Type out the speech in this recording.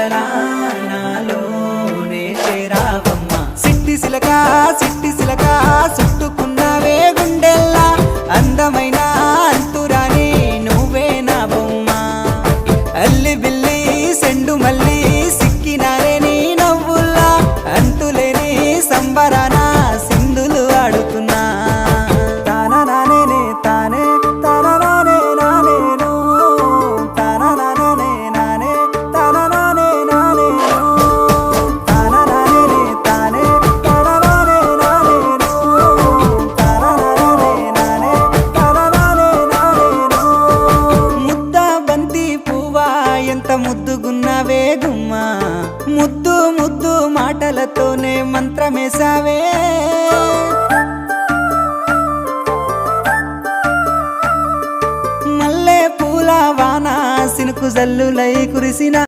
కలలా నాలోనే చేరావమ్మ సిట్టి సిలక చుట్టుకున్నావే గుండెల్లా అందమైన అంతురాని నువ్వే నా బొమ్మ అల్లి బిల్లి సెండు మల్లి సిక్కినారే నీ నవ్వుల్లా అంతులేని సంబరాన సింధులు ఆడుతున్నా తానా నానే తానే తానా నానే నానేను తానా నానే నానే తానా నానే నానేను తానా నానే తానే తానా నానే నానేను తానా నానే నానే తానా నానే నానేను ముద్ద బంతి పువ్వా ఎంత ముద్దుగున్నావే గుమ్మా ముద్దు ముద్దు మాటలతోనే మంత్రమేసావే మల్లె పూల వాన సినుకు జల్లులై కురిసిన